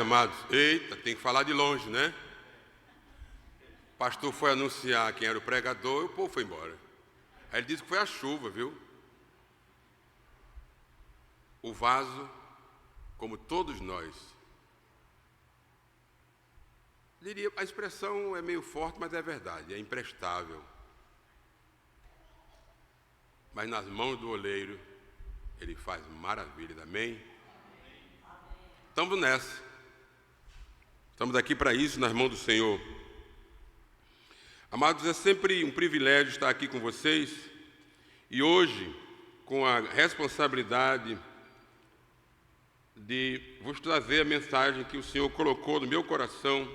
Amados, eita, tem que falar de longe, né? O pastor foi anunciar quem era o pregador e o povo foi embora. Aí ele disse que foi a chuva, viu? O vaso, como todos nós. Diria, a expressão é meio forte, mas é verdade, é imprestável. Mas nas mãos do oleiro, ele faz maravilhas, amém? Estamos nessa. Estamos aqui para isso, nas mãos do Senhor. Amados, é sempre um privilégio estar aqui com vocês e hoje, com a responsabilidade de vos trazer a mensagem que o Senhor colocou no meu coração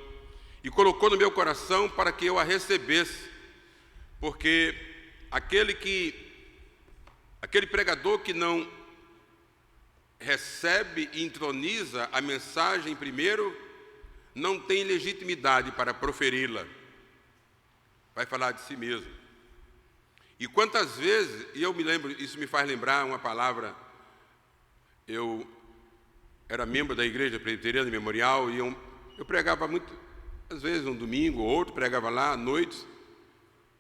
e colocou no meu coração para que eu a recebesse, porque aquele pregador que não recebe e introniza a mensagem primeiro, não tem legitimidade para proferi-la. Vai falar de si mesmo. E quantas vezes, e eu me lembro, isso me faz lembrar uma palavra, eu era membro da Igreja Presbiteriana Memorial e eu pregava muito, às vezes um domingo ou outro, pregava lá à noite,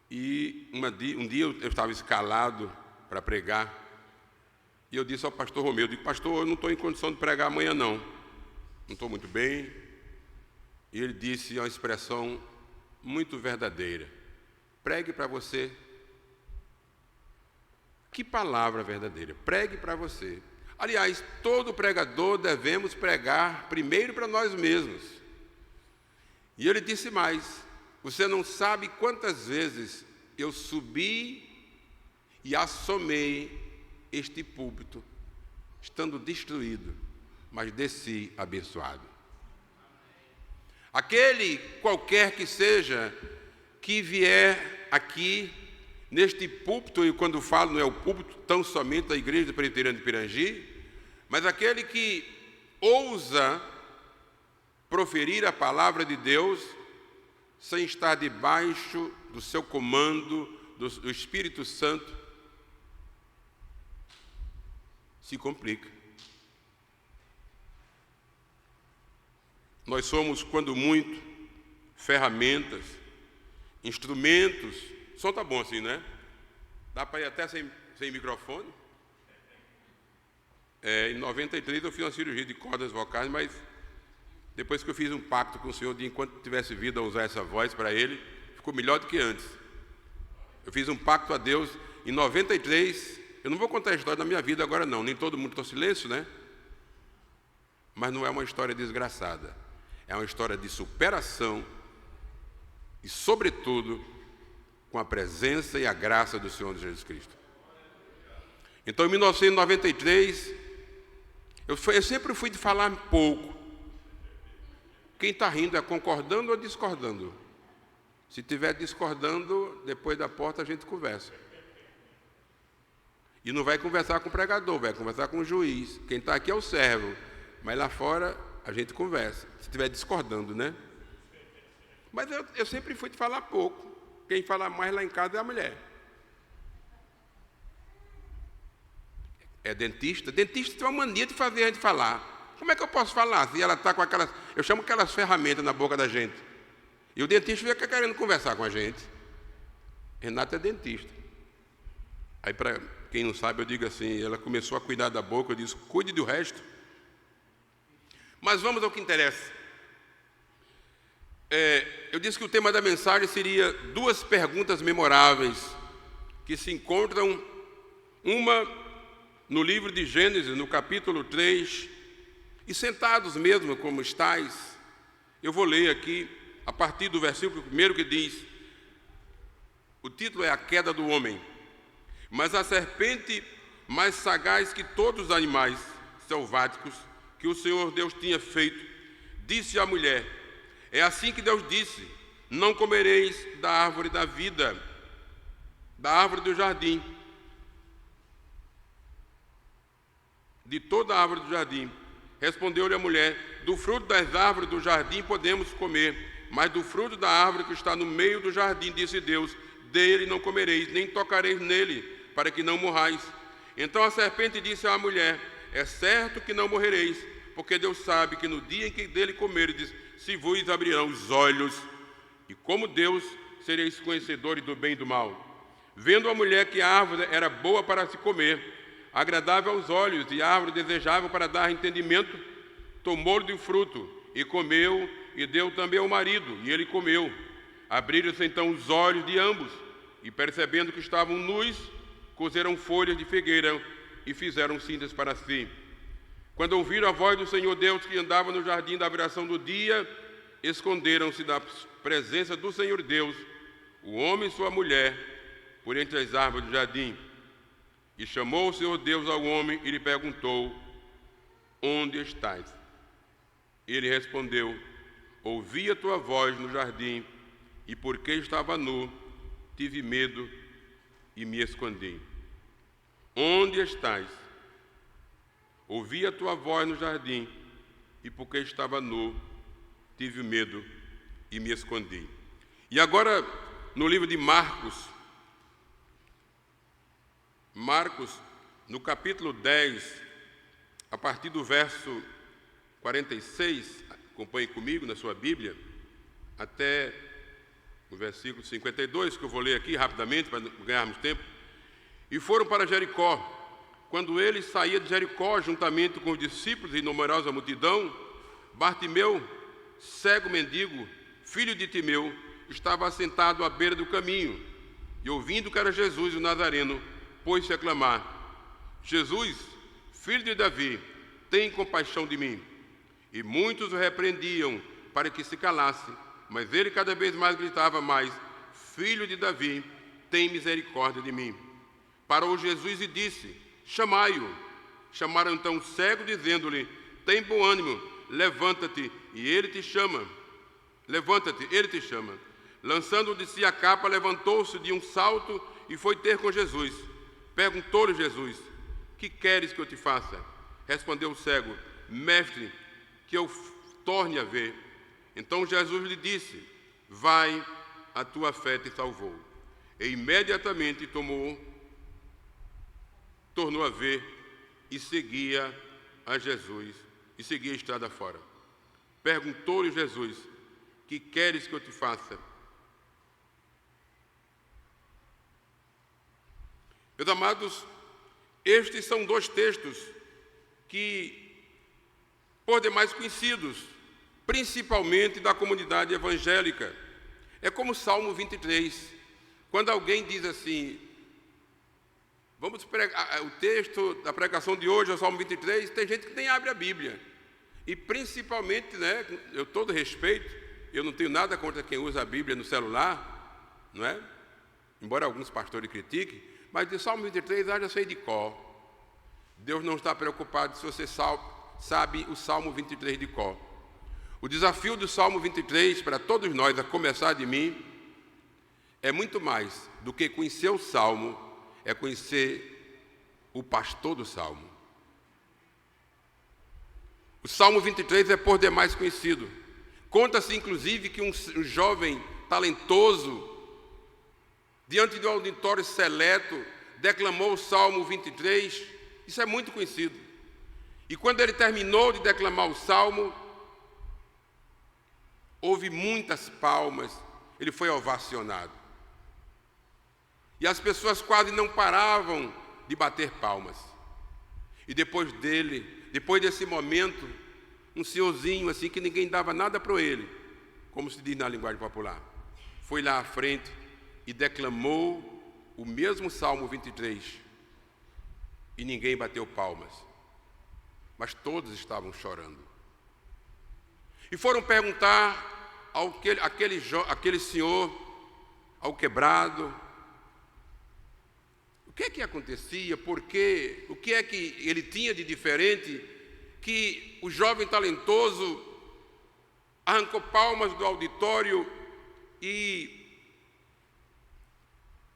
e um dia eu estava escalado para pregar, e eu disse ao pastor Romeu, pastor, eu não estou em condição de pregar amanhã não estou muito bem. E ele disse uma expressão muito verdadeira: pregue para você. Que palavra verdadeira, pregue para você. Aliás, todo pregador devemos pregar primeiro para nós mesmos. E ele disse mais: você não sabe quantas vezes eu subi e assomei este púlpito, estando destruído, mas desci abençoado. Aquele, qualquer que seja, que vier aqui, neste púlpito, e quando falo não é o púlpito tão somente da Igreja Presbiteriana de Pirangi, mas aquele que ousa proferir a palavra de Deus, sem estar debaixo do seu comando, do Espírito Santo, se complica. Nós somos, quando muito, ferramentas, instrumentos. O som está bom assim, né? Dá para ir até sem microfone. Em 93 eu fiz uma cirurgia de cordas vocais, mas depois que eu fiz um pacto com o Senhor de enquanto tivesse vida a usar essa voz para Ele, ficou melhor do que antes. Eu fiz um pacto a Deus em 93. Eu não vou contar a história da minha vida agora não, nem todo mundo está em silêncio, né? Mas não é uma história desgraçada. É uma história de superação e, sobretudo, com a presença e a graça do Senhor Jesus Cristo. Então, em 1993, eu sempre fui de falar pouco. Quem está rindo é concordando ou discordando? Se estiver discordando, depois da porta a gente conversa. E não vai conversar com o pregador, vai conversar com o juiz. Quem está aqui é o servo, mas lá fora a gente conversa, se estiver discordando, né? Mas eu sempre fui de falar pouco. Quem fala mais lá em casa é a mulher. É dentista. Dentista tem uma mania de fazer a gente falar. Como é que eu posso falar se ela está com aquelas... Eu chamo aquelas ferramentas na boca da gente. E o dentista fica querendo conversar com a gente. Renata é dentista. Aí, para quem não sabe, eu digo assim, ela começou a cuidar da boca, eu disse, cuide do resto. Mas vamos ao que interessa. Eu disse que o tema da mensagem seria duas perguntas memoráveis que se encontram, uma no livro de Gênesis, no capítulo 3, e sentados mesmo como estáis, eu vou ler aqui a partir do versículo 1 que diz, o título é A Queda do Homem. Mas a serpente, mais sagaz que todos os animais selváticos que o Senhor Deus tinha feito, disse à mulher, é assim que Deus disse, não comereis da árvore da vida, da árvore do jardim, de toda a árvore do jardim. Respondeu-lhe a mulher, do fruto das árvores do jardim podemos comer, mas do fruto da árvore que está no meio do jardim, disse Deus, dele não comereis, nem tocareis nele, para que não morrais. Então a serpente disse à mulher, é certo que não morrereis, porque Deus sabe que no dia em que dele comerdes, se vos abrirão os olhos, e como Deus sereis conhecedores do bem e do mal. Vendo a mulher que a árvore era boa para se comer, agradável aos olhos, e árvore desejável para dar entendimento, tomou do fruto, e comeu, e deu também ao marido, e ele comeu. Abriram-se então os olhos de ambos, e percebendo que estavam nus, cozeram folhas de figueira, e fizeram cintas para si. Quando ouviram a voz do Senhor Deus que andava no jardim da viração do dia, esconderam-se da presença do Senhor Deus, o homem e sua mulher, por entre as árvores do jardim. E chamou o Senhor Deus ao homem e lhe perguntou: onde estás? Ele respondeu: ouvi a tua voz no jardim, e porque estava nu, tive medo e me escondi. Onde estás? Ouvi a tua voz no jardim, e porque estava nu, tive medo e me escondi. E agora, no livro de Marcos, no capítulo 10, a partir do verso 46, acompanhe comigo na sua Bíblia, até o versículo 52, que eu vou ler aqui rapidamente para ganharmos tempo. E foram para Jericó. Quando ele saía de Jericó, juntamente com os discípulos e numerosa multidão, Bartimeu, cego mendigo, filho de Timeu, estava assentado à beira do caminho, e ouvindo que era Jesus o Nazareno, pôs-se a clamar: Jesus, filho de Davi, tem compaixão de mim. E muitos o repreendiam para que se calasse, mas ele cada vez mais gritava mais: Filho de Davi, tem misericórdia de mim. Parou Jesus e disse: chamai-o. Chamaram então o cego, dizendo-lhe: tem bom ânimo, levanta-te, e ele te chama. Levanta-te, ele te chama. Lançando de si a capa, levantou-se de um salto e foi ter com Jesus. Perguntou-lhe Jesus: que queres que eu te faça? Respondeu o cego: mestre, que eu torne a ver. Então Jesus lhe disse: vai, a tua fé te salvou. E imediatamente tornou a ver e seguia a Jesus, e seguia a estrada fora. Perguntou-lhe Jesus: que queres que eu te faça? Meus amados, estes são dois textos que, por demais conhecidos, principalmente da comunidade evangélica. É como o Salmo 23. Quando alguém diz assim, vamos pregar, o texto da pregação de hoje é o Salmo 23, tem gente que nem abre a Bíblia. E principalmente, eu todo respeito, eu não tenho nada contra quem usa a Bíblia no celular, não é? Embora alguns pastores critiquem, mas de Salmo 23 haja sei de cor. Deus não está preocupado se você sabe o Salmo 23 de cor. O desafio do Salmo 23 para todos nós, a começar de mim, é muito mais do que conhecer o Salmo, é conhecer o pastor do Salmo. O Salmo 23 é por demais conhecido. Conta-se, inclusive, que um jovem talentoso, diante de um auditório seleto, declamou o Salmo 23. Isso é muito conhecido. E quando ele terminou de declamar o Salmo, houve muitas palmas, ele foi ovacionado. E as pessoas quase não paravam de bater palmas. E depois desse momento, um senhorzinho assim que ninguém dava nada para ele, como se diz na linguagem popular, foi lá à frente e declamou o mesmo Salmo 23. E ninguém bateu palmas, mas todos estavam chorando. E foram perguntar àquele senhor, ao quebrado, o que é que acontecia, por quê, o que é que ele tinha de diferente, que o jovem talentoso arrancou palmas do auditório e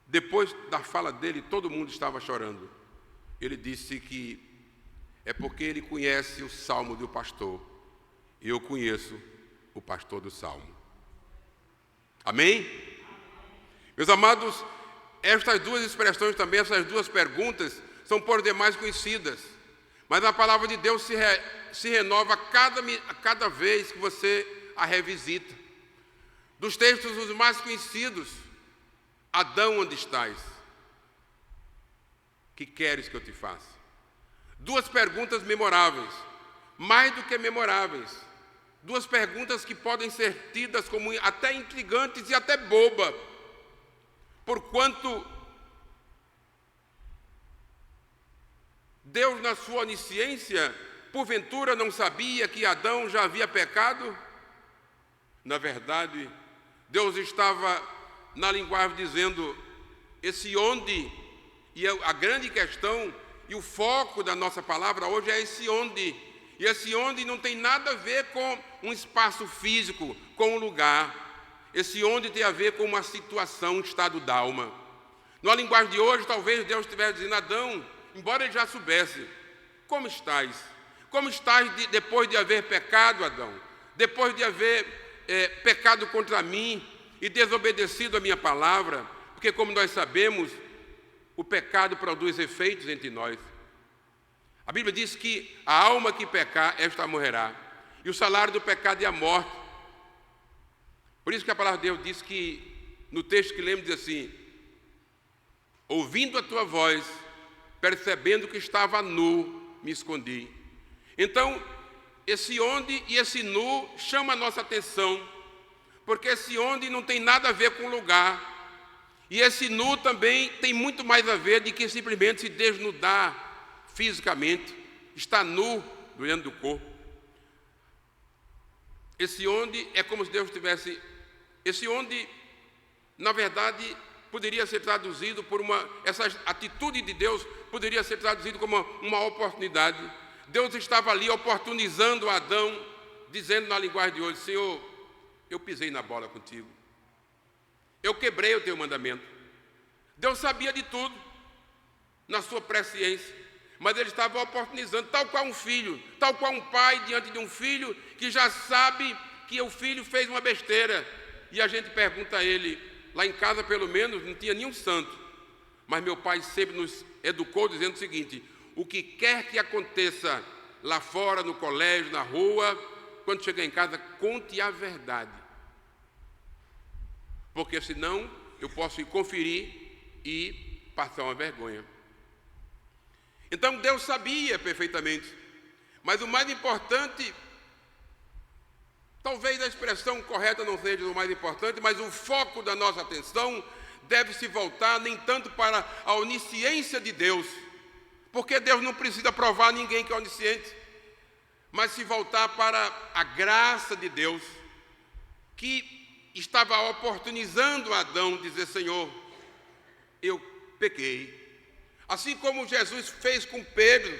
depois da fala dele todo mundo estava chorando. Ele disse que é porque ele conhece o Salmo do pastor e eu conheço o pastor do Salmo. Amém? Meus amados, estas duas expressões também, essas duas perguntas, são por demais conhecidas. Mas a palavra de Deus se renova a cada vez que você a revisita. Dos textos os mais conhecidos, Adão, onde estás? Que queres que eu te faça? Duas perguntas memoráveis, mais do que memoráveis. Duas perguntas que podem ser tidas como até intrigantes e até boba, porquanto Deus, na sua onisciência, porventura não sabia que Adão já havia pecado? Na verdade, Deus estava na linguagem dizendo, esse onde, e a grande questão e o foco da nossa palavra hoje é esse onde. E esse onde não tem nada a ver com um espaço físico, com um lugar. Esse onde tem a ver com uma situação, um estado d'alma. Na linguagem de hoje, talvez Deus estivesse dizendo, Adão, embora ele já soubesse, como estás? Como estás depois de haver pecado, Adão? Depois de haver pecado contra mim e desobedecido a minha palavra? Porque, como nós sabemos, o pecado produz efeitos entre nós. A Bíblia diz que a alma que pecar, esta morrerá. E o salário do pecado é a morte. Por isso que a palavra de Deus diz que, no texto que lemos, diz assim, ouvindo a tua voz, percebendo que estava nu, me escondi. Então, esse onde e esse nu chama a nossa atenção, porque esse onde não tem nada a ver com o lugar. E esse nu também tem muito mais a ver de que simplesmente se desnudar fisicamente, está nu dentro do corpo. Esse onde é como se Deus tivesse... Esse onde, na verdade, poderia ser traduzido por essa atitude de Deus poderia ser traduzido como uma oportunidade. Deus estava ali oportunizando Adão, dizendo na linguagem de hoje, Senhor, eu pisei na bola contigo. Eu quebrei o teu mandamento. Deus sabia de tudo, na sua presciência. Mas ele estava oportunizando, tal qual um filho, tal qual um pai diante de um filho que já sabe que o filho fez uma besteira. E a gente pergunta a ele, lá em casa pelo menos não tinha nenhum santo, mas meu pai sempre nos educou dizendo o seguinte, o que quer que aconteça lá fora, no colégio, na rua, quando chegar em casa, conte a verdade. Porque senão eu posso ir conferir e passar uma vergonha. Então Deus sabia perfeitamente, mas o mais importante, talvez a expressão correta não seja o mais importante, mas o foco da nossa atenção deve se voltar nem tanto para a onisciência de Deus, porque Deus não precisa provar a ninguém que é onisciente, mas se voltar para a graça de Deus, que estava oportunizando Adão dizer, Senhor, eu pequei. Assim como Jesus fez com Pedro,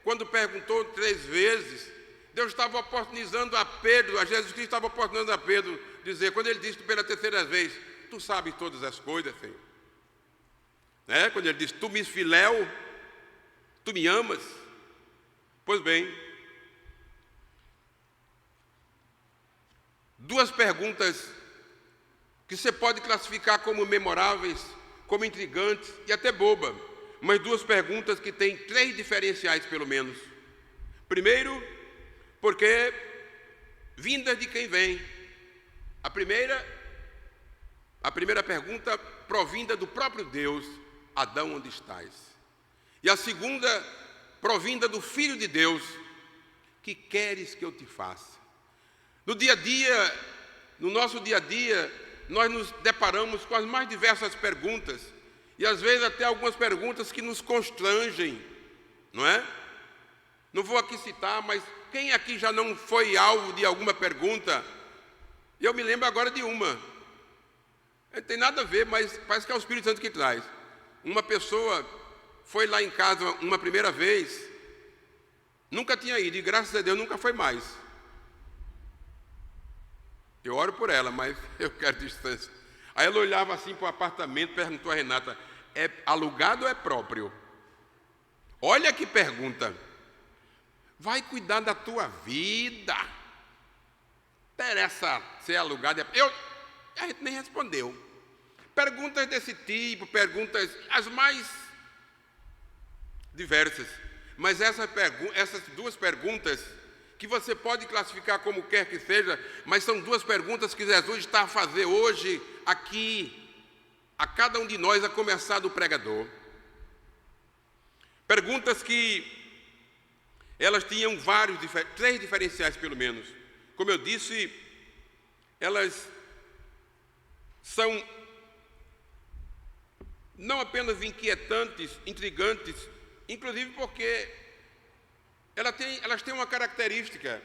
quando perguntou 3 vezes, Deus estava oportunizando a Pedro, a Jesus Cristo estava oportunizando a Pedro, dizer, quando ele disse pela 3ª vez, tu sabes todas as coisas, Senhor. Quando ele disse, tu me filéu, tu me amas. Pois bem, 2 perguntas que você pode classificar como memoráveis, como intrigantes e até boba, mas 2 perguntas que têm 3 diferenciais pelo menos. Primeiro, porque vindas de quem vem. A primeira pergunta provinda do próprio Deus, Adão, onde estás? E a segunda, provinda do Filho de Deus, que queres que eu te faça? No dia a dia, no nosso dia a dia, nós nos deparamos com as mais diversas perguntas, e às vezes até algumas perguntas que nos constrangem, não é? Não vou aqui citar, mas quem aqui já não foi alvo de alguma pergunta? Eu me lembro agora de uma. Não tem nada a ver, mas parece que é o Espírito Santo que traz. Uma pessoa foi lá em casa uma primeira vez, nunca tinha ido, e graças a Deus nunca foi mais. Eu oro por ela, mas eu quero distância. Aí ela olhava assim para o apartamento, perguntou a Renata, é alugado ou é próprio? Olha que pergunta. Vai cuidar da tua vida. Interessa ser alugado. A gente nem respondeu. Perguntas desse tipo, perguntas as mais diversas. mas essas duas perguntas, que você pode classificar como quer que seja, mas são duas perguntas que Jesus está a fazer hoje, aqui, a cada um de nós, a começar do pregador. Perguntas que elas tinham três diferenciais pelo menos. Como eu disse, elas são não apenas inquietantes, intrigantes, inclusive porque elas têm uma característica.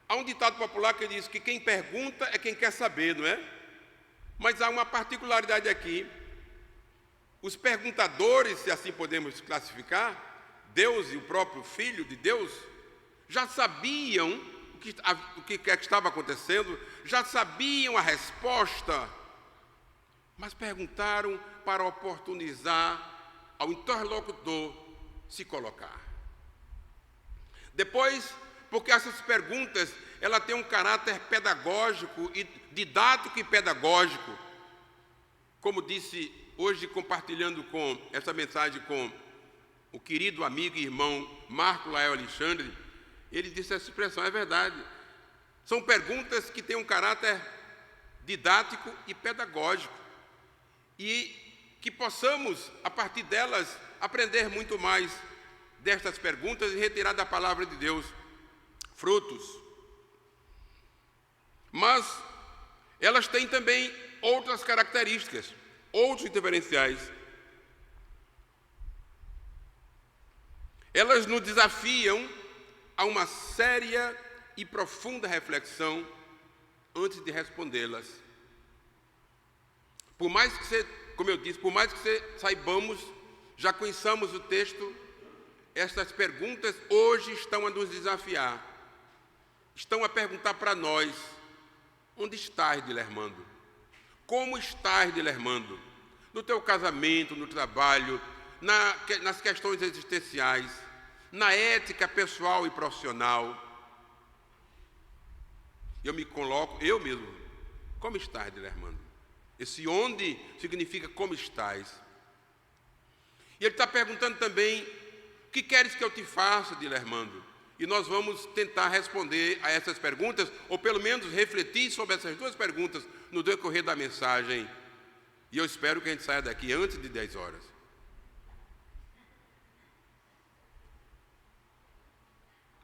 Há um ditado popular que diz que quem pergunta é quem quer saber, não é? Mas há uma particularidade aqui. Os perguntadores, se assim podemos classificar, Deus e o próprio Filho de Deus, já sabiam o que estava acontecendo, já sabiam a resposta, mas perguntaram para oportunizar ao interlocutor se colocar. Depois, porque essas perguntas, ela tem um caráter pedagógico, e didático e pedagógico. Como disse hoje, compartilhando com essa mensagem com o querido amigo e irmão Marco Lael Alexandre, ele disse essa expressão, é verdade. São perguntas que têm um caráter didático e pedagógico. E que possamos, a partir delas, aprender muito mais destas perguntas e retirar da palavra de Deus frutos. Mas elas têm também outras características, outros diferenciais. Elas nos desafiam a uma séria e profunda reflexão antes de respondê-las. Por mais que como eu disse, por mais que saibamos, já conheçamos o texto, estas perguntas hoje estão a nos desafiar. Estão a perguntar para nós: onde estás, Dilermando? Como estás, Dilermando? No teu casamento, no trabalho, nas questões existenciais, na ética pessoal e profissional. Eu me coloco, eu mesmo, como estás, Dilermando? Esse onde significa como estás. E ele está perguntando também: o que queres que eu te faça, Dilermando? E nós vamos tentar responder a essas perguntas, ou pelo menos refletir sobre essas duas perguntas no decorrer da mensagem. E eu espero que a gente saia daqui antes de 10 horas.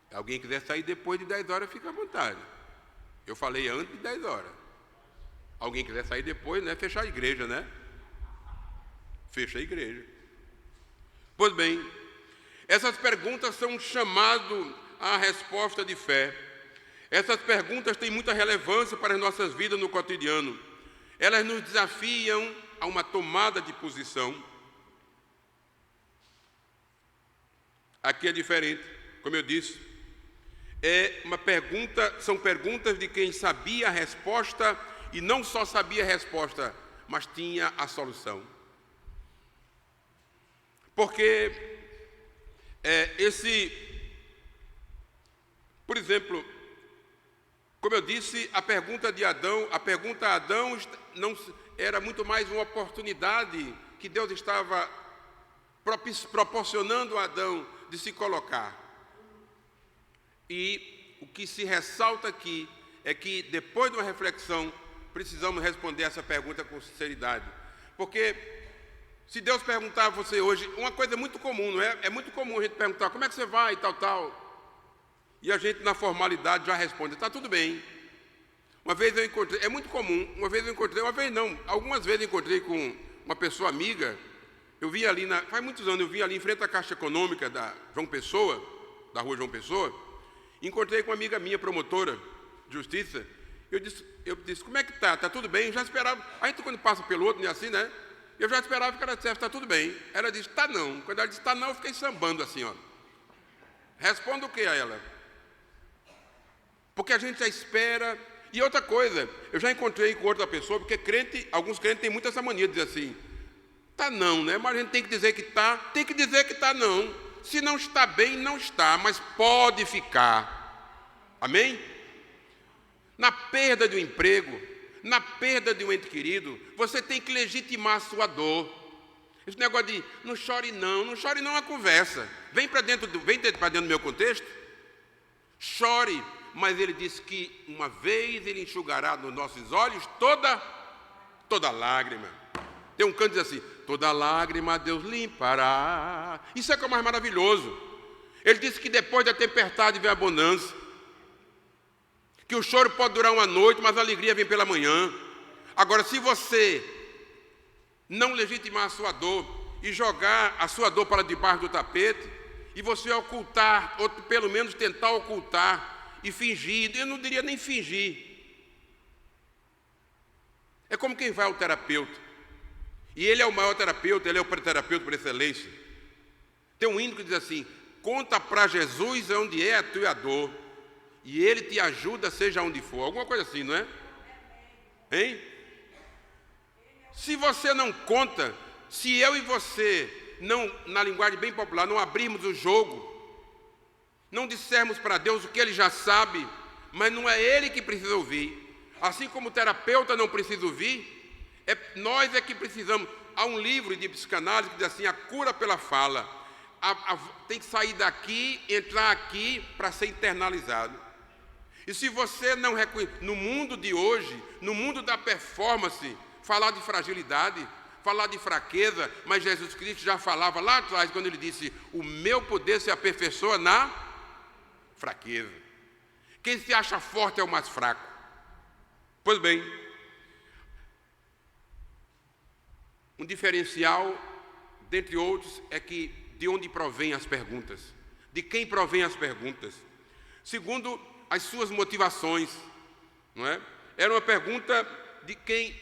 Se alguém quiser sair depois de 10 horas, fica à vontade. Eu falei antes de 10 horas. Alguém quiser sair depois, não é fechar a igreja, né? Fecha a igreja. Pois bem, essas perguntas são um chamado à resposta de fé. Essas perguntas têm muita relevância para as nossas vidas no cotidiano. Elas nos desafiam a uma tomada de posição. Aqui é diferente, como eu disse. São perguntas de quem sabia a resposta, e não só sabia a resposta, mas tinha a solução. Porque por exemplo, como eu disse, a pergunta a Adão não era muito mais uma oportunidade que Deus estava proporcionando a Adão de se colocar. E o que se ressalta aqui é que, depois de uma reflexão, precisamos responder essa pergunta com sinceridade. Porque se Deus perguntar a você hoje, uma coisa muito comum, não é? É muito comum a gente perguntar: como é que você vai, tal. E a gente, na formalidade, já responde: está tudo bem. Uma vez eu encontrei, é muito comum, algumas vezes eu encontrei com uma pessoa amiga. Eu vi ali, faz muitos anos, eu vi ali em frente à Caixa Econômica da rua João Pessoa, encontrei com uma amiga minha, promotora de justiça. Eu disse: como é que está? Está tudo bem? Eu já esperava. A gente, quando passa pelo outro, não é assim, né? Eu já esperava que ela dissesse: está tudo bem. Ela disse: está não. Quando ela disse: está não, eu fiquei sambando assim, ó. Responda o que a ela? Porque a gente já espera. E outra coisa, eu já encontrei com outra pessoa, porque alguns crentes têm muito essa mania de dizer assim: está não, né? Mas a gente tem que dizer que está, não. Se não está bem, não está, mas pode ficar. Amém? Na perda de um emprego, na perda de um ente querido, você tem que legitimar a sua dor. Esse negócio de não chore não é uma conversa. Vem para dentro do meu contexto. Chore, mas ele disse que uma vez ele enxugará nos nossos olhos toda lágrima. Tem um canto que diz assim: toda lágrima Deus limpará. Isso é o que é mais maravilhoso. Ele disse que depois da tempestade vem a bonança. Que o choro pode durar uma noite, mas a alegria vem pela manhã. Agora, se você não legitimar a sua dor e jogar a sua dor para debaixo do tapete, e você ocultar, ou pelo menos tentar ocultar e fingir, eu não diria nem fingir. É como quem vai ao terapeuta. E ele é o maior terapeuta, ele é o terapeuta por excelência. Tem um hino que diz assim: conta para Jesus onde é a tua dor, e ele te ajuda seja onde for. Alguma coisa assim, não é? Hein? Se você não conta, se eu e você, não, na linguagem bem popular, não abrirmos o jogo, não dissermos para Deus o que Ele já sabe, mas não é Ele que precisa ouvir. Assim como o terapeuta não precisa ouvir, nós é que precisamos. Há um livro de psicanálise que diz assim: a cura pela fala. Tem que sair daqui, entrar aqui para ser internalizado. E se você não reconhece, no mundo de hoje, no mundo da performance, falar de fragilidade, falar de fraqueza, mas Jesus Cristo já falava lá atrás, quando ele disse: o meu poder se aperfeiçoa na fraqueza. Quem se acha forte é o mais fraco. Pois bem, um diferencial, dentre outros, é que de onde provém as perguntas, de quem provém as perguntas, segundo as suas motivações, não é? Era uma pergunta de quem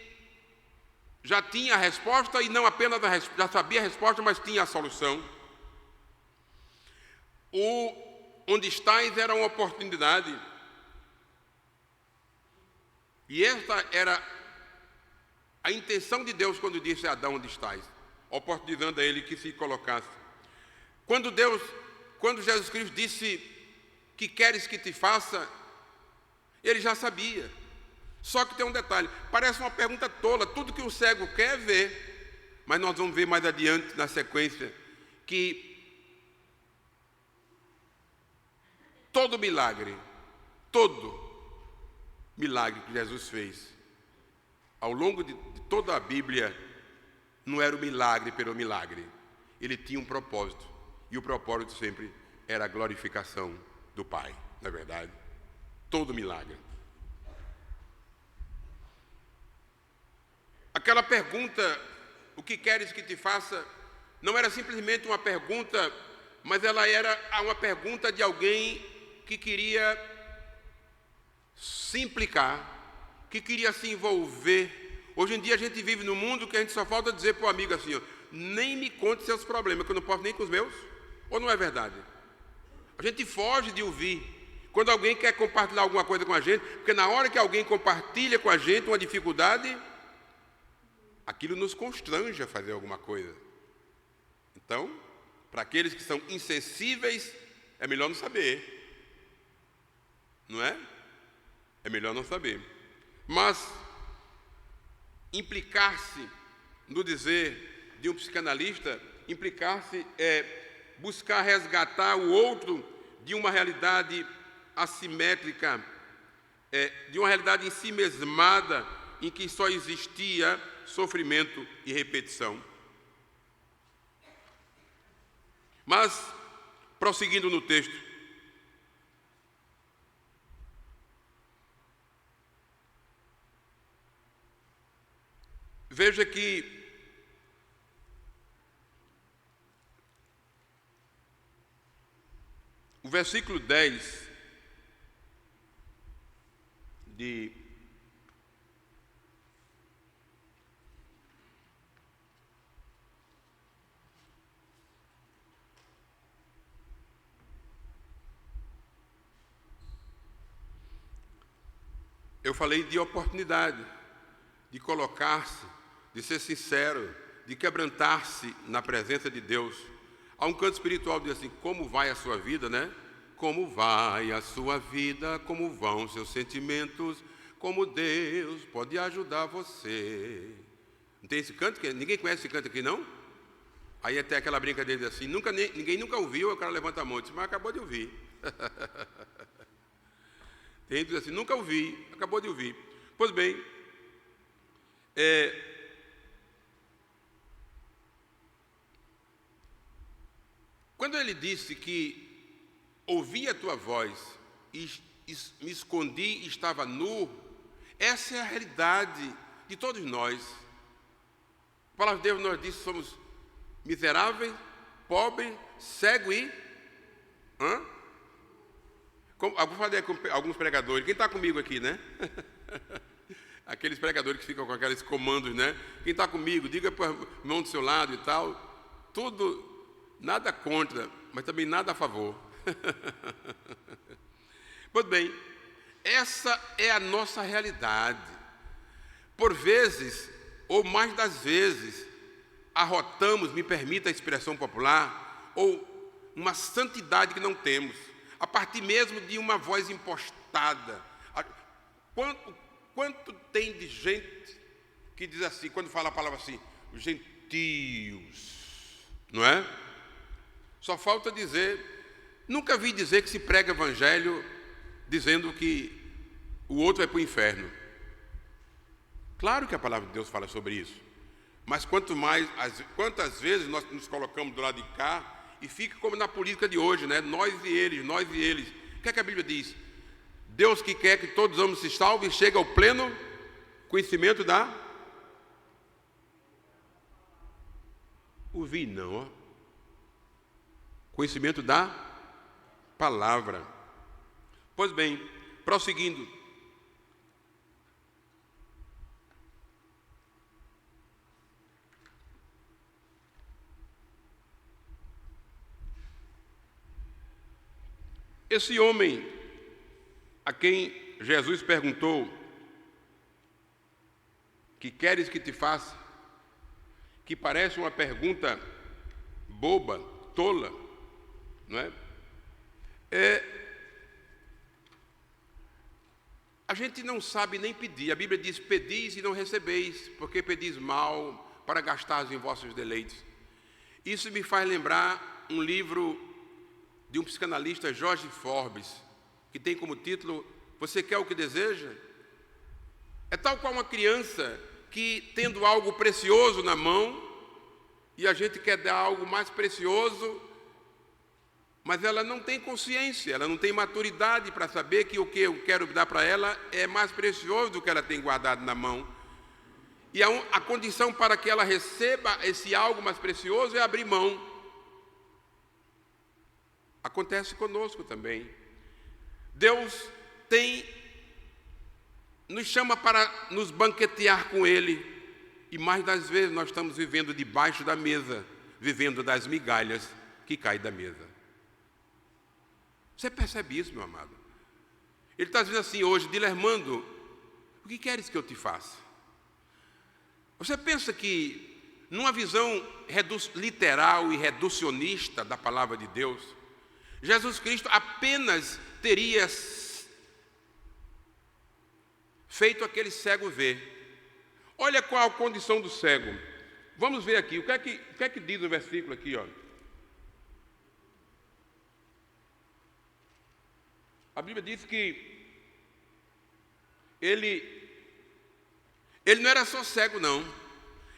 já tinha a resposta e não apenas já sabia a resposta, mas tinha a solução. Onde estás era uma oportunidade. E esta era a intenção de Deus quando disse a Adão: onde estás? Oportunizando a ele que se colocasse. Quando Jesus Cristo disse: que queres que te faça? Ele já sabia. Só que tem um detalhe, parece uma pergunta tola, tudo que o cego quer é ver. Mas nós vamos ver mais adiante, na sequência, que todo milagre que Jesus fez, ao longo de toda a Bíblia, não era o milagre pelo milagre. Ele tinha um propósito, e o propósito sempre era a glorificação do Pai, não é verdade? Todo milagre. Aquela pergunta: o que queres que te faça? Não era simplesmente uma pergunta, mas ela era uma pergunta de alguém que queria se implicar, que queria se envolver. Hoje em dia a gente vive num mundo que a gente só falta dizer para o amigo assim: ó, nem me conte seus problemas, que eu não posso nem com os meus. Ou não é verdade? A gente foge de ouvir quando alguém quer compartilhar alguma coisa com a gente, porque na hora que alguém compartilha com a gente uma dificuldade, aquilo nos constrange a fazer alguma coisa. Então, para aqueles que são insensíveis, é melhor não saber. Não é? É melhor não saber. Mas implicar-se, no dizer de um psicanalista, implicar-se é buscar resgatar o outro de uma realidade assimétrica, de uma realidade ensimesmada, em que só existia sofrimento e repetição. Mas, prosseguindo no texto, veja que o versículo 10 de eu falei de oportunidade, de colocar-se, de ser sincero, de quebrantar-se na presença de Deus. Há um canto espiritual que diz assim: como vai a sua vida, né? Como vai a sua vida, como vão seus sentimentos, como Deus pode ajudar você. Não tem esse canto? Ninguém conhece esse canto aqui, não? Aí até aquela brincadeira assim, ninguém nunca ouviu, o cara levanta a mão e diz, mas acabou de ouvir. Tem gente que diz assim, nunca ouvi, acabou de ouvir. Pois bem, quando ele disse que ouvi a tua voz e me escondi e estava nu, essa é a realidade de todos nós. A palavra de Deus nos diz que somos miseráveis, pobres, cegos e... Vou falar com alguns pregadores. Quem está comigo aqui, né? Aqueles pregadores que ficam com aqueles comandos, né? Quem está comigo, diga para o irmão do seu lado e tal. Tudo, nada contra, mas também nada a favor. Pois bem, essa é a nossa realidade. Por vezes, ou mais das vezes, arrotamos, me permita a expressão popular, ou uma santidade que não temos, a partir mesmo de uma voz impostada. Quanto tem de gente que diz assim, quando fala a palavra assim, gentios, não é? Só falta dizer, nunca vi dizer que se prega evangelho dizendo que o outro vai para o inferno. Claro que a palavra de Deus fala sobre isso, mas quantas vezes nós nos colocamos do lado de cá e fica como na política de hoje, né? Nós e eles. O que é que a Bíblia diz? Deus que quer que todos os homens se salvem, chega ao pleno conhecimento da... Ouvi não, ó. Conhecimento da palavra. Pois bem, prosseguindo. Esse homem a quem Jesus perguntou, que queres que te faça? Que parece uma pergunta boba, tola, não é? A gente não sabe nem pedir. A Bíblia diz, pedis e não recebeis, porque pedis mal para gastares em vossos deleites. Isso me faz lembrar um livro de um psicanalista, George Forbes, que tem como título, Você quer o que deseja? É tal qual uma criança que, tendo algo precioso na mão, e a gente quer dar algo mais precioso, mas ela não tem consciência, ela não tem maturidade para saber que o que eu quero dar para ela é mais precioso do que ela tem guardado na mão. E a condição para que ela receba esse algo mais precioso é abrir mão. Acontece conosco também. Deus nos chama para nos banquetear com Ele, e mais das vezes nós estamos vivendo debaixo da mesa, vivendo das migalhas que caem da mesa. Você percebe isso, meu amado? Ele está dizendo assim hoje, Dilermando, o que queres que eu te faça? Você pensa que, numa visão literal e reducionista da palavra de Deus, Jesus Cristo apenas teria feito aquele cego ver. Olha qual a condição do cego. Vamos ver aqui, o que é que diz o versículo aqui, ó. A Bíblia diz que ele não era só cego, não.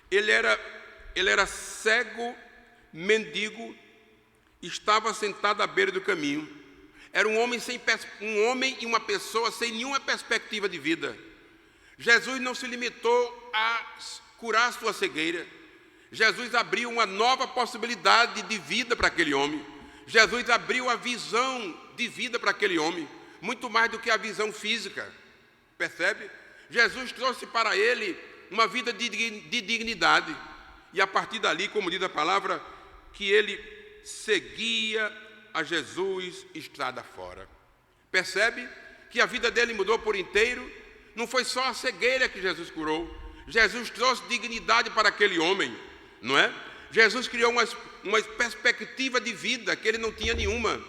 Ele era cego, mendigo, estava sentado à beira do caminho. Era um homem e uma pessoa sem nenhuma perspectiva de vida. Jesus não se limitou a curar sua cegueira. Jesus abriu uma nova possibilidade de vida para aquele homem. Jesus abriu a visão de vida para aquele homem, muito mais do que a visão física. Percebe? Jesus trouxe para ele uma vida de dignidade. E a partir dali, como diz a palavra, que ele seguia a Jesus estrada fora. Percebe que a vida dele mudou por inteiro? Não foi só a cegueira que Jesus curou. Jesus trouxe dignidade para aquele homem, não é? Jesus criou uma perspectiva de vida que ele não tinha nenhuma.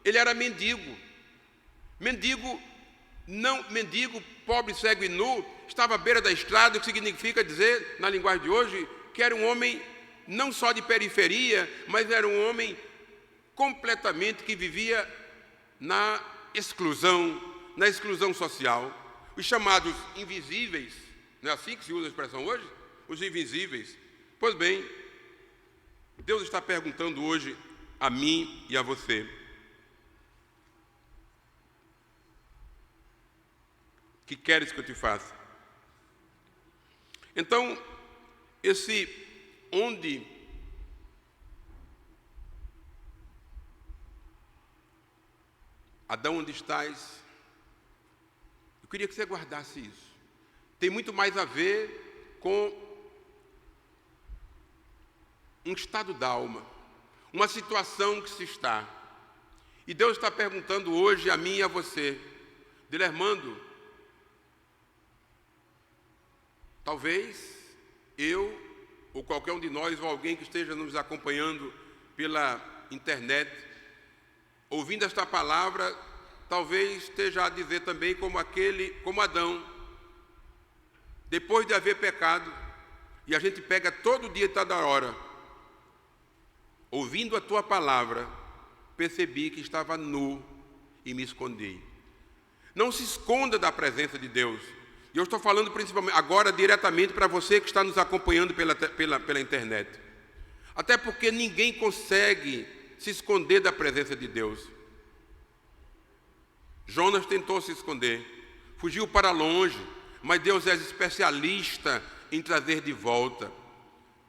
Ele era mendigo. Mendigo, pobre, cego e nu, estava à beira da estrada, o que significa dizer, na linguagem de hoje, que era um homem não só de periferia, mas era um homem completamente que vivia na exclusão social. Os chamados invisíveis, não é assim que se usa a expressão hoje? Os invisíveis. Pois bem, Deus está perguntando hoje a mim e a você: que queres que eu te faça? Então, esse onde Adão, onde estás? Eu queria que você guardasse isso. Tem muito mais a ver com um estado da alma, uma situação que se está. E Deus está perguntando hoje a mim e a você: Dilermando, talvez eu, ou qualquer um de nós, ou alguém que esteja nos acompanhando pela internet, ouvindo esta palavra, talvez esteja a dizer também como Adão, depois de haver pecado, e a gente pega todo dia e toda hora, ouvindo a tua palavra, percebi que estava nu e me escondi. Não se esconda da presença de Deus. E eu estou falando principalmente agora diretamente para você que está nos acompanhando pela internet. Até porque ninguém consegue se esconder da presença de Deus. Jonas tentou se esconder, fugiu para longe, mas Deus é especialista em trazer de volta.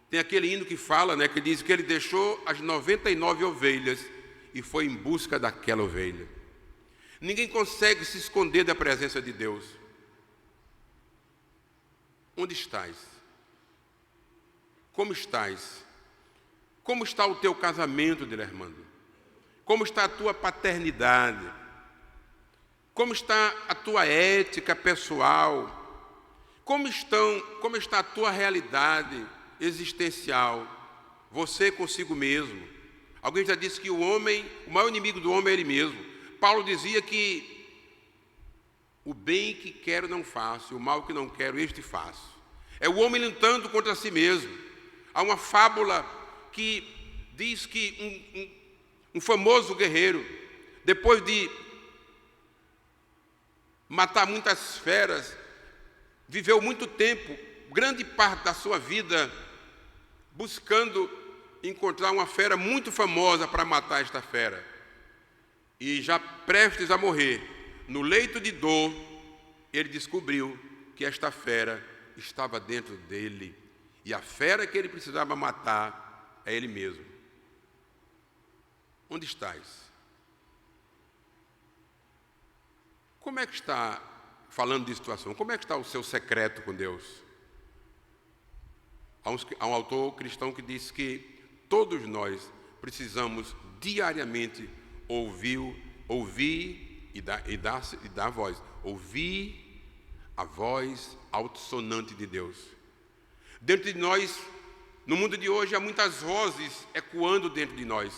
Tem aquele hino que fala, que diz que ele deixou as 99 ovelhas e foi em busca daquela ovelha. Ninguém consegue se esconder da presença de Deus. Onde estás? Como estás? Como está o teu casamento, Dilermando? Como está a tua paternidade? Como está a tua ética pessoal? Como está a tua realidade existencial? Você consigo mesmo. Alguém já disse que o maior inimigo do homem é ele mesmo. Paulo dizia que o bem que quero não faço, o mal que não quero, este faço. É o homem lutando contra si mesmo. Há uma fábula que diz que um famoso guerreiro, depois de matar muitas feras, viveu muito tempo, grande parte da sua vida, buscando encontrar uma fera muito famosa para matar esta fera. E já prestes a morrer, no leito de dor, ele descobriu que esta fera estava dentro dele. E a fera que ele precisava matar é ele mesmo. Onde estás? Como é que está, falando de situação, como é que está o seu secreto com Deus? Há um autor cristão que diz que todos nós precisamos diariamente ouvir e dar voz. Ouvir a voz altissonante de Deus. Dentro de nós, no mundo de hoje, há muitas vozes ecoando dentro de nós.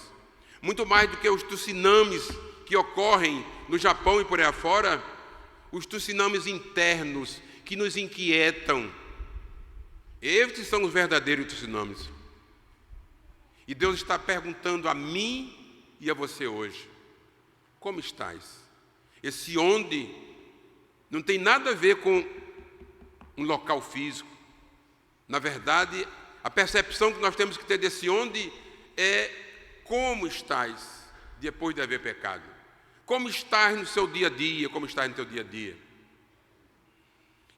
Muito mais do que os tsunamis que ocorrem no Japão e por aí afora, os tsunamis internos que nos inquietam. Estes são os verdadeiros tsunamis. E Deus está perguntando a mim e a você hoje: como estás? Esse onde não tem nada a ver com um local físico. Na verdade, a percepção que nós temos que ter desse onde é como estás depois de haver pecado. Como estás no seu dia a dia, como estás no teu dia a dia.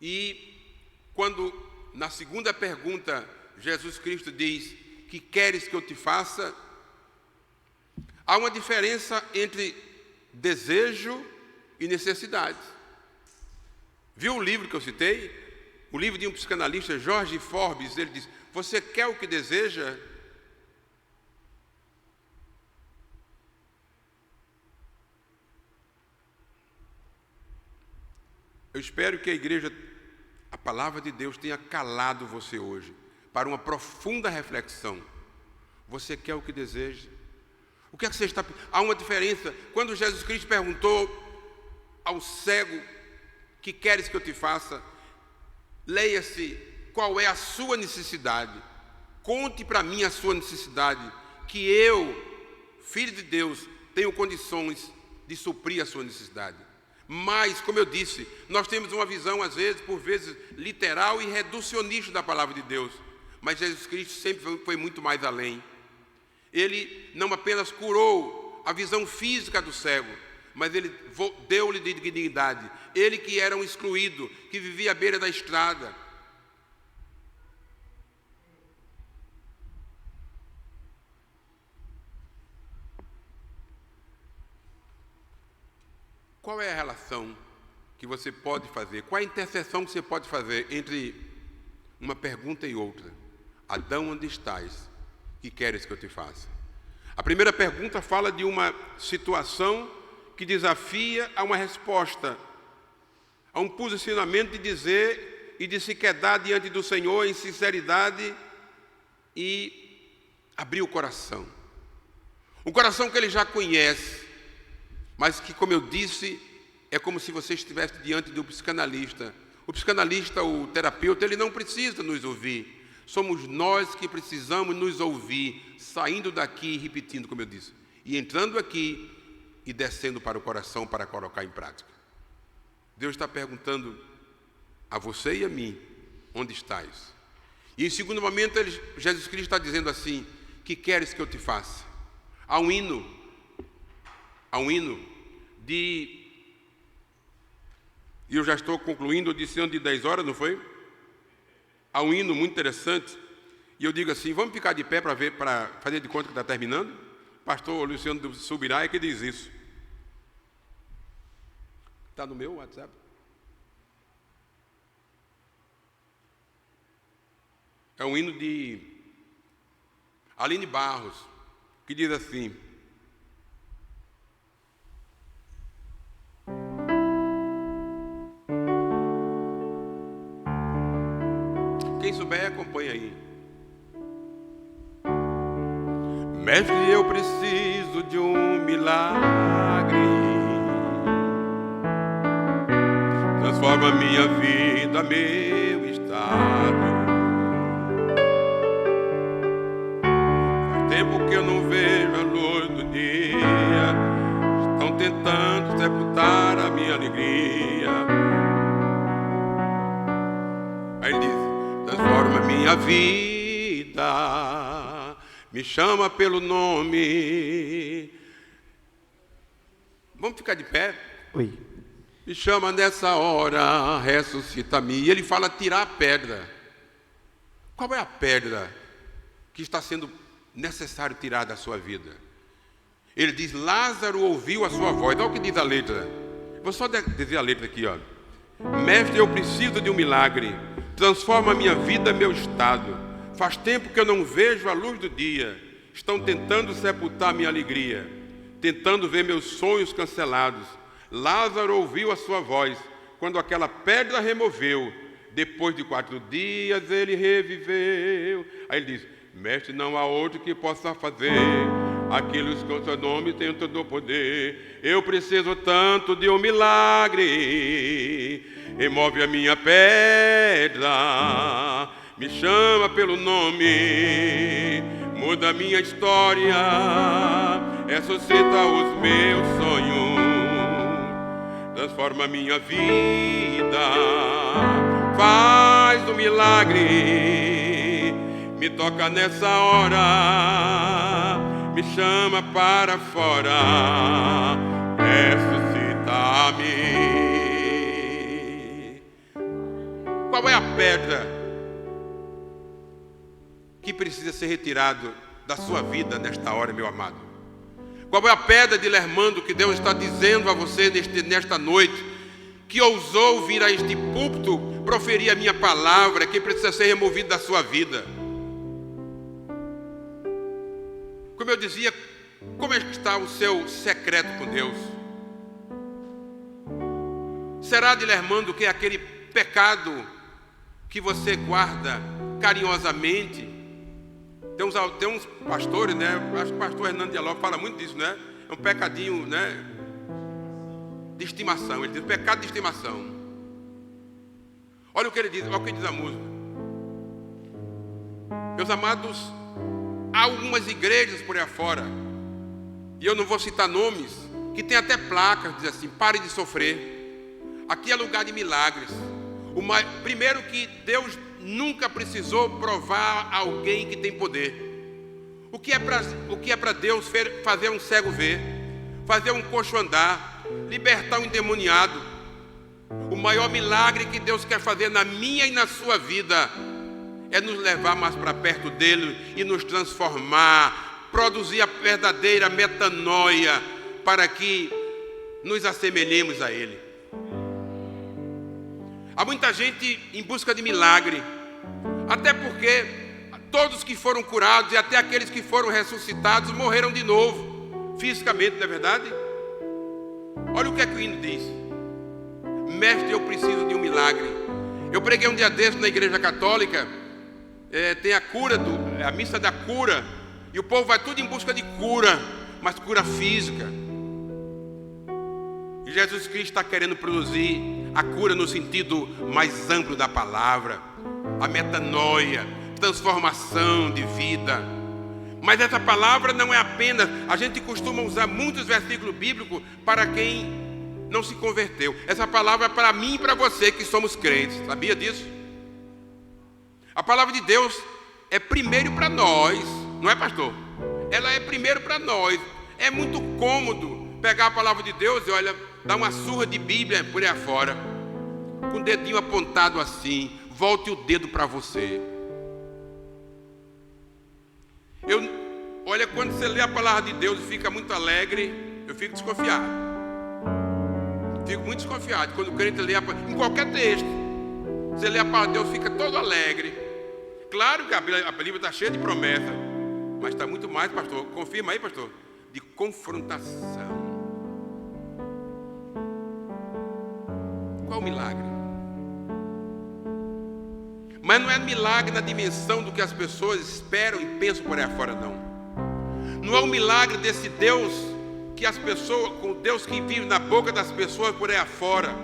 E quando na segunda pergunta Jesus Cristo diz: que queres que eu te faça? Há uma diferença entre desejo e necessidade. Viu o livro que eu citei? O livro de um psicanalista, George Forbes. Ele diz: você quer o que deseja? Eu espero que a palavra de Deus tenha calado você hoje para uma profunda reflexão. Você quer o que deseja? O que é que você está... Há uma diferença. Quando Jesus Cristo perguntou ao cego: que queres que eu te faça? Leia-se qual é a sua necessidade. Conte para mim a sua necessidade, que eu, filho de Deus, tenho condições de suprir a sua necessidade. Mas, como eu disse, nós temos uma visão, às vezes, por vezes, literal e reducionista da palavra de Deus. Mas Jesus Cristo sempre foi muito mais além. Ele não apenas curou a visão física do cego, mas ele deu-lhe dignidade. Ele que era um excluído, que vivia à beira da estrada. Qual é a relação que você pode fazer? Qual é a interseção que você pode fazer entre uma pergunta e outra? Adão, onde estás? Que queres que eu te faça? A primeira pergunta fala de uma situação que desafia a uma resposta, a um posicionamento de dizer e de se quedar diante do Senhor em sinceridade e abrir o coração. Um coração que ele já conhece, mas que, como eu disse, é como se você estivesse diante de um psicanalista. O psicanalista, o terapeuta, ele não precisa nos ouvir. Somos nós que precisamos nos ouvir, saindo daqui e repetindo, como eu disse, e entrando aqui e descendo para o coração para colocar em prática. Deus está perguntando a você e a mim, onde estás? E em segundo momento, Jesus Cristo está dizendo assim, que queres que eu te faça? Há um hino de... E eu já estou concluindo, eu disse antes de 10 horas, não foi? Há um hino muito interessante, e eu digo assim, vamos ficar de pé para fazer de conta que está terminando? O pastor Luciano do Subirá é que diz isso. Está no meu WhatsApp? É um hino de Aline Barros, que diz assim, quem souber, acompanha aí. Mestre, eu preciso de um milagre. Transforma minha vida, meu estado. Faz tempo que eu não vejo a luz do dia. Estão tentando sepultar a minha alegria. Aí ele diz, transforma minha vida, me chama pelo nome. Vamos ficar de pé? Oi. Me chama nessa hora, ressuscita-me. E ele fala tirar a pedra. Qual é a pedra que está sendo necessário tirar da sua vida? Ele diz, Lázaro ouviu a sua voz. Olha o que diz a letra. Vou só dizer a letra aqui, ó. Mestre, eu preciso de um milagre. Transforma a minha vida, meu estado. Faz tempo que eu não vejo a luz do dia. Estão tentando sepultar minha alegria, tentando ver meus sonhos cancelados. Lázaro ouviu a sua voz quando aquela pedra removeu. Depois de 4 dias ele reviveu. Aí ele diz, mestre, não há outro que possa fazer aquilo que o seu nome tem todo o poder. Eu preciso tanto de um milagre. Remove a minha pedra, me chama pelo nome, muda a minha história, ressuscita os meus sonhos, transforma a minha vida, faz um milagre, me toca nessa hora, me chama para fora, ressuscita-me. Qual é a pedra que precisa ser retirado da sua vida nesta hora, meu amado? Qual é a pedra de Lermando que Deus está dizendo a você nesta noite, que ousou vir a este púlpito proferir a minha palavra, que precisa ser removido da sua vida? Como eu dizia, como é que está o seu secreto com Deus? Será de Lermando que é aquele pecado que você guarda carinhosamente? Tem uns pastores, né? Acho que o pastor Hernando de Aló fala muito disso, né? É um pecadinho, né? De estimação. Ele diz pecado de estimação. Olha o que ele diz, olha o que diz a música. Meus amados, há algumas igrejas por aí afora, e eu não vou citar nomes, que tem até placas, diz assim: pare de sofrer, aqui é lugar de milagres. Primeiro que Deus nunca precisou provar a alguém que tem poder. O que é para Deus fazer um cego ver, fazer um coxo andar, libertar um endemoniado? O maior milagre que Deus quer fazer na minha e na sua vida é nos levar mais para perto dele e nos transformar, produzir a verdadeira metanoia para que nos assemelhemos a ele. Há muita gente em busca de milagre, até porque todos que foram curados e até aqueles que foram ressuscitados morreram de novo, fisicamente, não é verdade? Olha o que é que o hino diz: mestre, eu preciso de um milagre. Eu preguei um dia desse na igreja católica, tem a cura, a missa da cura, e o povo vai tudo em busca de cura, mas cura física. E Jesus Cristo está querendo produzir a cura no sentido mais amplo da palavra, a metanoia, transformação de vida. Mas essa palavra não é apenas, a gente costuma usar muitos versículos bíblicos para quem não se converteu. Essa palavra é para mim e para você que somos crentes, sabia disso? A palavra de Deus é primeiro para nós, não é, pastor? Ela é primeiro para nós. É muito cômodo pegar a palavra de Deus e olha, dar uma surra de Bíblia por aí afora, com o dedinho apontado assim. Volte o dedo para você. Olha, quando você lê a palavra de Deus e fica muito alegre, eu fico desconfiado. Fico muito desconfiado. Quando o crente lê em qualquer texto, você lê a palavra de Deus, fica todo alegre. Claro que a Bíblia está cheia de promessas, mas está muito mais, pastor, confirma aí, pastor, de confrontação. Qual o milagre? Mas não é milagre na dimensão do que as pessoas esperam e pensam por aí afora, não. Não é um milagre desse Deus que as pessoas, com o Deus que vive na boca das pessoas por aí afora.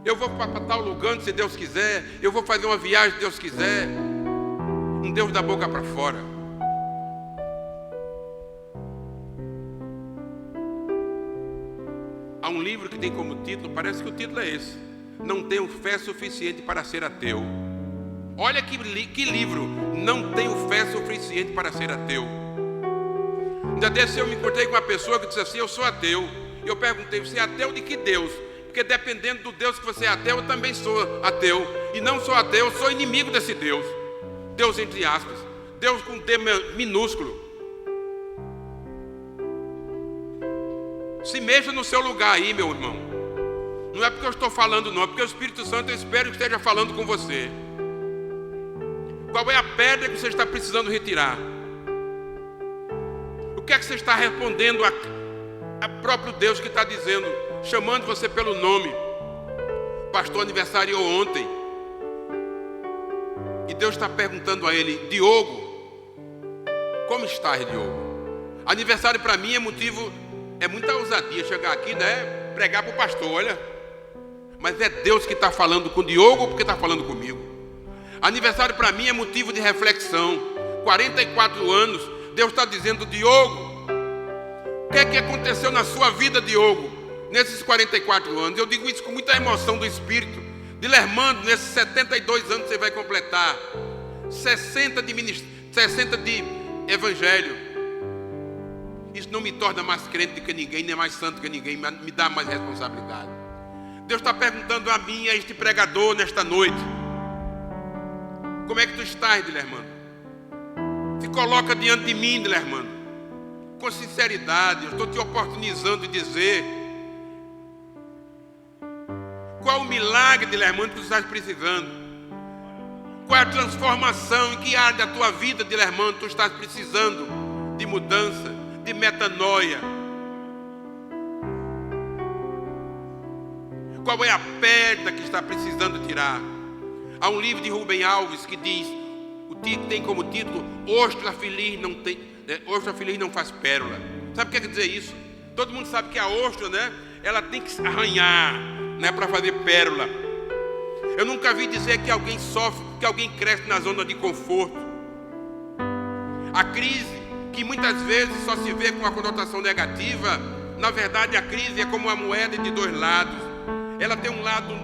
Eu vou para tal lugar, se Deus quiser. Eu vou fazer uma viagem, se Deus quiser. Um Deus da boca para fora. Há um livro que tem como título, parece que o título é esse: Não tenho fé suficiente para ser ateu. Olha que livro, Não tenho fé suficiente para ser ateu. Ainda desse eu me encontrei com uma pessoa que disse assim: eu sou ateu. Eu perguntei: você é ateu de que Deus? Porque dependendo do Deus que você é ateu, eu também sou ateu. E não sou ateu, eu sou inimigo desse Deus. Deus entre aspas, Deus com D minúsculo. Se mexa no seu lugar aí, meu irmão. Não é porque eu estou falando, não, é porque o Espírito Santo, eu espero que esteja falando com você. Qual é a pedra que você está precisando retirar? O que é que você está respondendo a próprio Deus que está dizendo, chamando você pelo nome? O pastor aniversariou ontem, e Deus está perguntando a ele: Diogo, como estás, Diogo? Aniversário para mim é motivo, é muita ousadia chegar aqui, né? Pregar para o pastor, olha. Mas é Deus que está falando com o Diogo, porque está falando comigo. Aniversário para mim é motivo de reflexão. 44 anos, Deus está dizendo: Diogo, o que é que aconteceu na sua vida, Diogo, nesses 44 anos? Eu digo isso com muita emoção do Espírito. Dilermando, nesses 72 anos você vai completar 60 de evangelho. Isso não me torna mais crente do que ninguém, nem mais santo que ninguém, mas me dá mais responsabilidade. Deus está perguntando a mim, a este pregador, nesta noite: como é que tu estás, Dilermando? Se coloca diante de mim, Dilermando, com sinceridade. Eu estou te oportunizando de dizer qual o milagre, Dilermando, que tu estás precisando. Qual é a transformação, em que área da tua vida, Dilermando, tu estás precisando de mudança, de metanoia? Qual é a pedra que está precisando tirar? Há um livro de Rubem Alves que diz, tem como título: Ostra feliz não faz pérola. Sabe o que quer dizer isso? Todo mundo sabe que a ostra, né, ela tem que se arranhar, né, para fazer pérola. Eu nunca vi dizer que alguém sofre, que alguém cresce na zona de conforto. A crise, que muitas vezes só se vê com uma conotação negativa, na verdade a crise é como uma moeda de dois lados. Ela tem um lado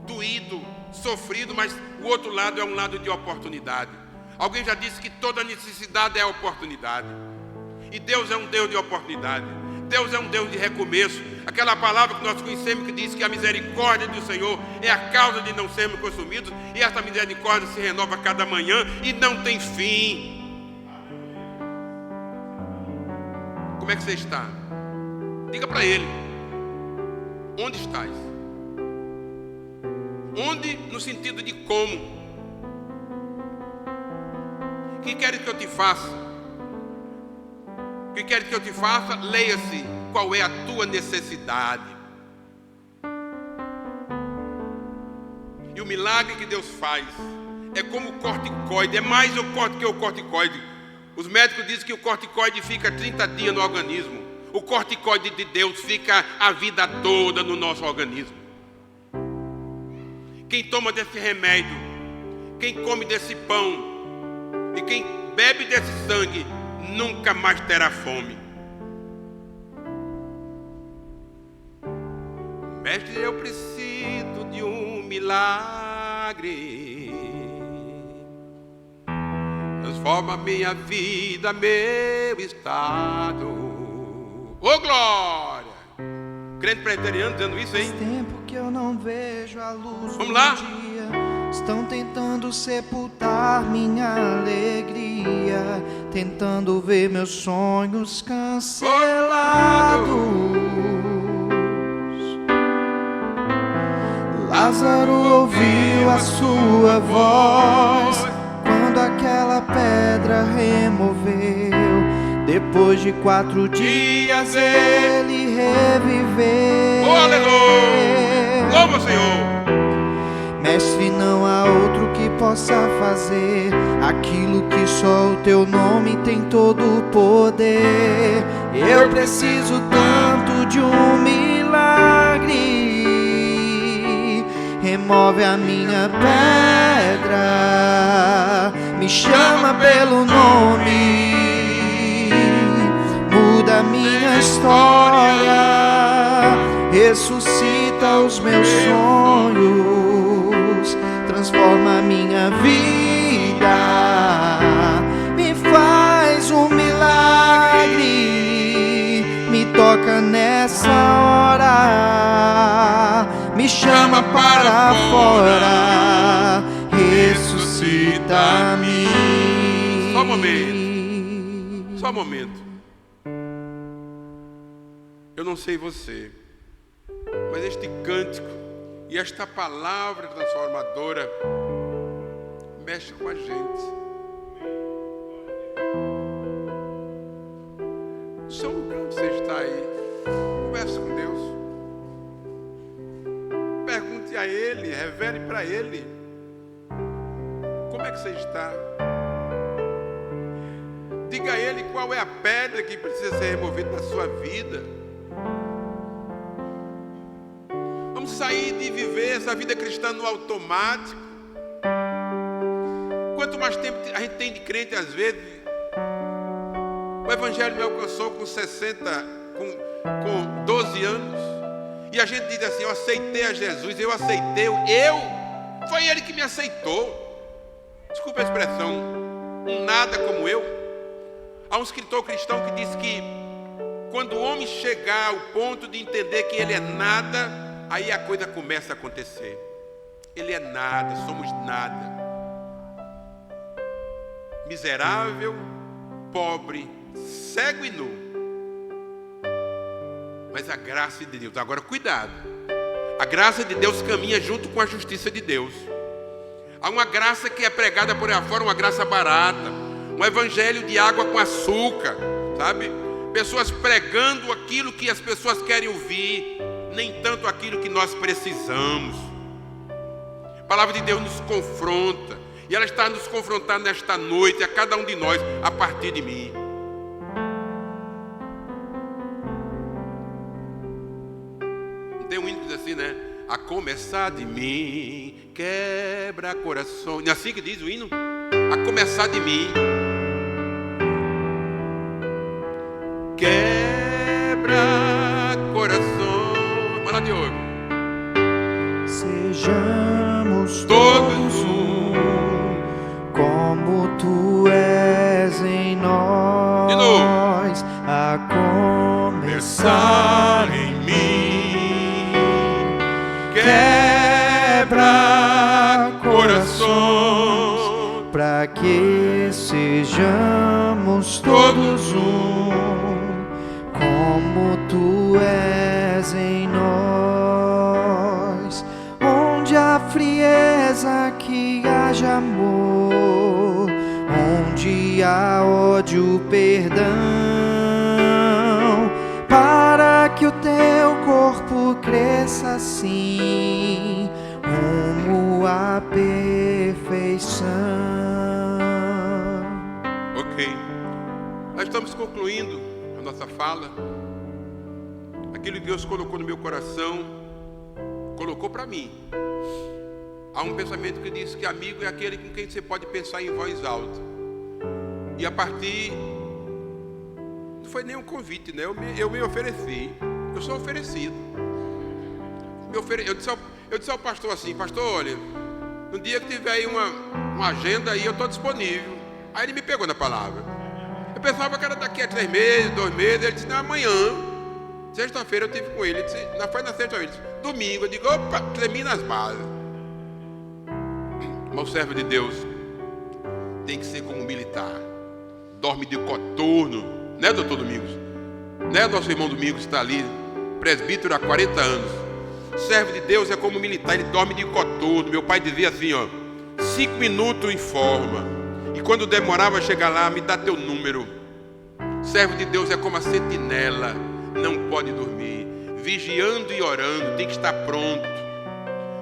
doído, sofrido, mas o outro lado é um lado de oportunidade. Alguém já disse que toda necessidade é oportunidade. E Deus é um Deus de oportunidade. Deus é um Deus de recomeço. Aquela palavra que nós conhecemos que diz que a misericórdia do Senhor é a causa de não sermos consumidos. E essa misericórdia se renova a cada manhã e não tem fim. Como é que você está? Diga para Ele. Onde estás? Onde no sentido de como? O que queres que eu te faça? O que queres que eu te faça? Leia-se qual é a tua necessidade. E o milagre que Deus faz é como o corticoide, é mais o corte que o corticoide. Os médicos dizem que o corticoide fica 30 dias no organismo. O corticoide de Deus fica a vida toda no nosso organismo. Quem toma desse remédio, quem come desse pão e quem bebe desse sangue, nunca mais terá fome. Mestre, eu preciso de um milagre. Transforma minha vida, meu estado. Ô glória! Crente presbiteriano dizendo isso, hein? Faz tempo que eu não vejo a luz Vamos lá? do dia. Estão tentando sepultar minha alegria, tentando ver meus sonhos cancelados. Lázaro ouviu a sua voz quando aquela pedra removeu. Depois de 4 dias ele reviveu. Oh, aleluia! Louva o Senhor! Mestre, não há outro que possa fazer aquilo que só o teu nome tem todo o poder. Eu preciso tanto de um milagre. Remove a minha pedra, me chama pelo nome, muda a minha história, ressuscita os meus sonhos, transforma a minha vida, me faz um milagre, me toca nessa hora, me chama para fora, ressuscita-me. Só um momento. Só um momento. Eu não sei você, mas este cântico e esta palavra transformadora mexe com a gente. No seu lugar onde você está aí, converse com Deus. Pergunte a Ele, revele para Ele como é que você está. Diga a Ele qual é a pedra que precisa ser removida da sua vida. Vamos sair de viver essa vida cristã no automático. Quanto mais tempo a gente tem de crente, às vezes, o Evangelho me alcançou com 12 anos, e a gente diz assim: eu aceitei a Jesus, foi Ele que me aceitou. Desculpa a expressão, um nada como eu. Há um escritor cristão que diz que quando o homem chegar ao ponto de entender que ele é nada, aí a coisa começa a acontecer. Ele é nada, somos nada. Miserável, pobre, cego e nu. Mas a graça de Deus, agora cuidado, a graça de Deus caminha junto com a justiça de Deus. Há uma graça que é pregada por aí fora, uma graça barata, um evangelho de água com açúcar, sabe? Pessoas pregando aquilo que as pessoas querem ouvir, nem tanto aquilo que nós precisamos. A palavra de Deus nos confronta, e ela está nos confrontando nesta noite, a cada um de nós, a partir de mim. Não tem um hino que diz assim, né? A começar de mim, quebra coração. Não é assim que diz o hino? A começar de mim. quebra coração. Manda de ouro. Sejamos todos um, como tu és em nós. De novo. A começar em mim, quebra corações, para que sejamos todos um, como tu és em nós. Onde há frieza, que haja amor, onde há ódio, perdão, para que o teu corpo cresça assim, rumo à perfeição. Ok. Nós estamos concluindo a nossa fala. Aquilo que Deus colocou no meu coração, colocou para mim. Há um pensamento que diz que amigo é aquele com quem você pode pensar em voz alta. E a partir... Não foi nem um convite, né? Eu me ofereci. Eu sou oferecido. Eu disse ao pastor assim: pastor, olha, no dia que tiver aí uma agenda aí, eu estou disponível. Aí ele me pegou na palavra. Eu pensava que era daqui a 3 meses, 2 meses. Ele disse: não, amanhã. Sexta-feira eu estive com ele. Ele disse, foi na sexta-feira. Ele disse: domingo. Eu digo: opa, tremi nas bases. Mas o servo de Deus tem que ser como militar. Dorme de coturno. Né, doutor Domingos? Né, nosso irmão Domingos está ali, presbítero há 40 anos. Servo de Deus é como militar, ele dorme de coturno. Meu pai dizia assim, ó: 5 minutos informa, e quando demorava a chegar lá, me dá teu número. Servo de Deus é como a sentinela, não pode dormir, vigiando e orando, tem que estar pronto.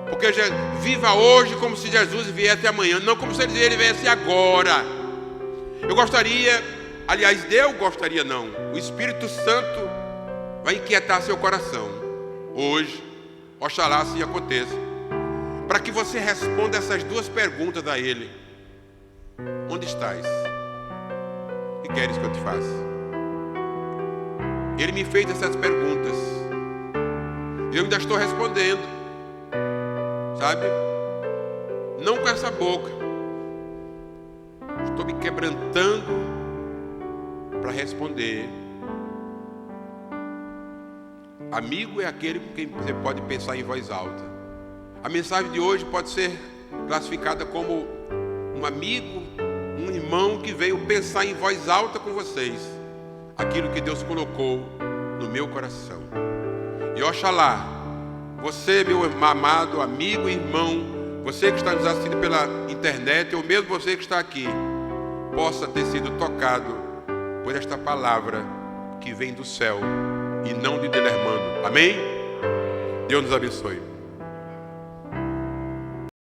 Porque viva hoje como se Jesus viesse amanhã, não como se ele viesse agora. Eu gostaria não, o Espírito Santo vai inquietar seu coração hoje, oxalá assim aconteça, para que você responda essas 2 perguntas a Ele: onde estás? Que queres que eu te faça? Ele me fez essas perguntas, eu ainda estou respondendo, sabe? Não com essa boca, estou me quebrantando para responder. Amigo é aquele com quem você pode pensar em voz alta. A mensagem de hoje pode ser classificada como um amigo, um irmão que veio pensar em voz alta com vocês aquilo que Deus colocou no meu coração. E oxalá você, meu amado amigo e irmão, você que está nos assistindo pela internet, ou mesmo você que está aqui, possa ter sido tocado por esta palavra que vem do céu e não de Deus. Amém? Deus nos abençoe.